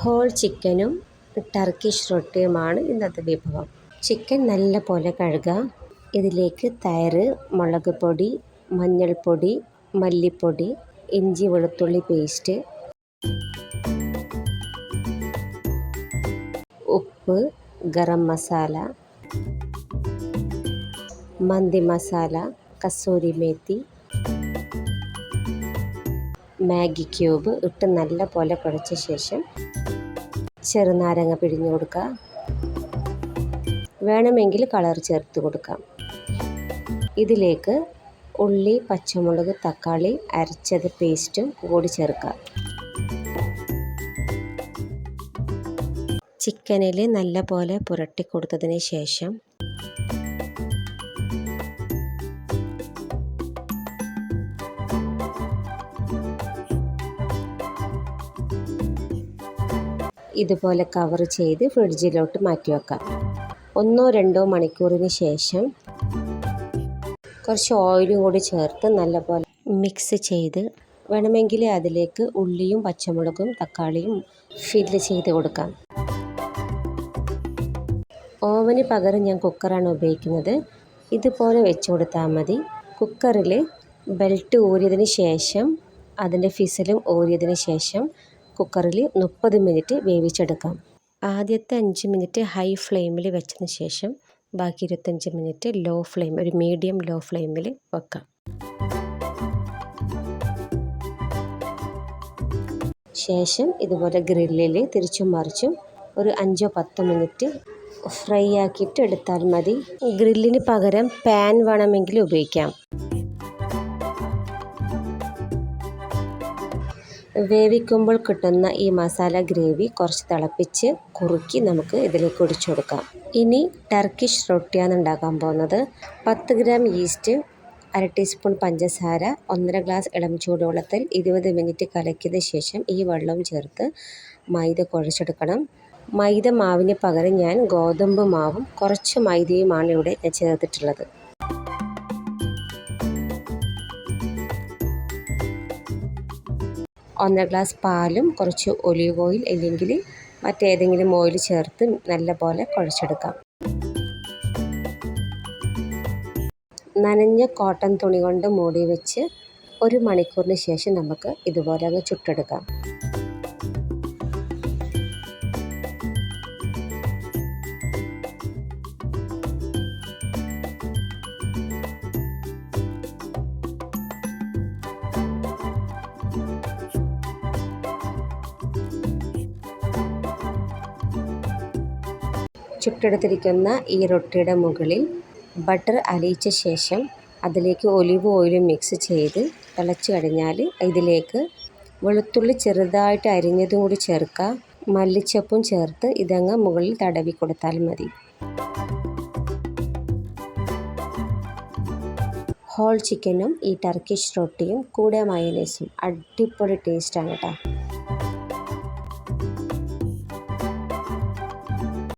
Whole ചിക്കനും Turkish റൊട്ടിയുമാണ് ഇന്നത്തെ വിഭവം. ചിക്കൻ നല്ല പോലെ കഴുകുക. ഇതിലേക്ക് തൈര്, മുളക് പൊടി, മഞ്ഞൾപ്പൊടി, മല്ലിപ്പൊടി, ഇഞ്ചി വെളുത്തുള്ളി പേസ്റ്റ്, ഉപ്പ്, ഗരം മസാല, മന്തി മസാല, കസൂരി മേത്തി, മാഗി ക്യൂബ് ഇട്ട് നല്ല പോലെ കുഴച്ച ശേഷം ചെറുനാരങ്ങ പിഴിഞ്ഞു കൊടുക്കുക. വേണമെങ്കിൽ കളർ ചേർത്ത് കൊടുക്കാം. ഇതിലേക്ക് ഉള്ളി, പച്ചമുളക്, തക്കാളി അരച്ചത് പേസ്റ്റും കൂടി ചേർക്കാം. ചിക്കനിൽ നല്ല പോലെ പുരട്ടി കൊടുത്തതിന് ശേഷം ഇതുപോലെ കവർ ചെയ്ത് ഫ്രിഡ്ജിലോട്ട് മാറ്റി വെക്കാം. 1-2 മണിക്കൂറിന് ശേഷം കുറച്ച് ഓയിലും കൂടി ചേർത്ത് നല്ലപോലെ മിക്സ് ചെയ്ത് വേണമെങ്കിൽ അതിലേക്ക് ഉള്ളിയും പച്ചമുളകും തക്കാളിയും ഫില്ല് ചെയ്ത് കൊടുക്കാം. ഓവന് പകരം ഞാൻ കുക്കറാണ് ഉപയോഗിക്കുന്നത്. ഇതുപോലെ വെച്ച് കൊടുത്താൽ മതി. കുക്കറിൽ ബെൽറ്റ് ഊരിയതിന് ശേഷം അതിൻ്റെ ഫിസിലും ഊരിയതിന് ശേഷം കുക്കറിൽ 30 മിനിറ്റ് വേവിച്ചെടുക്കാം. ആദ്യത്തെ 5 മിനിറ്റ് ഹൈ ഫ്ലെയിമിൽ വെച്ചതിന് ശേഷം ബാക്കി 25 മിനിറ്റ് ലോ ഫ്ലെയിം, ഒരു മീഡിയം ലോ ഫ്ലെയിമിൽ വെക്കാം. ശേഷം ഇതുപോലെ ഗ്രില്ലിൽ തിരിച്ചും മറിച്ചും ഒരു 5-10 മിനിറ്റ് ഫ്രൈ ആക്കിയിട്ട് എടുത്താൽ മതി. ഗ്രില്ലിന് പകരം പാൻ വേണമെങ്കിൽ ഉപയോഗിക്കാം. വേവിക്കുമ്പോൾ കിട്ടുന്ന ഈ മസാല ഗ്രേവി കുറച്ച് തിളപ്പിച്ച് കുറുക്കി നമുക്ക് ഇതിലേക്ക് ഒഴിച്ചു കൊടുക്കാം. ഇനി ടർക്കിഷ് റൊട്ടിയാണ് ഉണ്ടാക്കാൻ പോകുന്നത്. 10 ഗ്രാം ഈസ്റ്റ്, 1/2 ടീസ്പൂൺ പഞ്ചസാര, 1.5 ഗ്ലാസ് ഇളം ചൂടുവെള്ളത്തിൽ 20 മിനിറ്റ് കലക്കിയതിന് ശേഷം ഈ വെള്ളം ചേർത്ത് മൈദ കുഴച്ചെടുക്കണം. മൈദ മാവിന് പകരം ഞാൻ ഗോതമ്പ് മാവും കുറച്ച് മൈദയുമാണ് ഇവിടെ ഞാൻ ചേർത്തിട്ടുള്ളത്. ഒന്നര ഗ്ലാസ് പാലും കുറച്ച് ഒലീവ് ഓയിൽ അല്ലെങ്കിൽ മറ്റേതെങ്കിലും ഓയിൽ ചേർത്ത് നല്ലപോലെ കുഴച്ചെടുക്കാം. നനഞ്ഞ കോട്ടൺ തുണി കൊണ്ട് മൂടി വെച്ച് 1 മണിക്കൂറിന് ശേഷം നമുക്ക് ഇതുപോലെ അങ്ങ് ചുട്ടെടുക്കാം. ചുട്ടെടുത്തിരിക്കുന്ന ഈ റൊട്ടിയുടെ മുകളിൽ ബട്ടർ അലിയിച്ച ശേഷം അതിലേക്ക് ഒലിവ് ഓയിലും മിക്സ് ചെയ്ത് തിളച്ച് കഴിഞ്ഞാൽ ഇതിലേക്ക് വെളുത്തുള്ളി ചെറുതായിട്ട് അരിഞ്ഞതും കൂടി ചേർക്കുക. മല്ലിച്ചപ്പും ചേർത്ത് ഇതങ്ങ് മുകളിൽ തടവി കൊടുത്താൽ മതി. ഹോൾ ചിക്കനും ഈ ടർക്കിഷ് റൊട്ടിയും കൂടെ മയോനൈസും അടിപൊളി ടേസ്റ്റാണ് കേട്ടോ.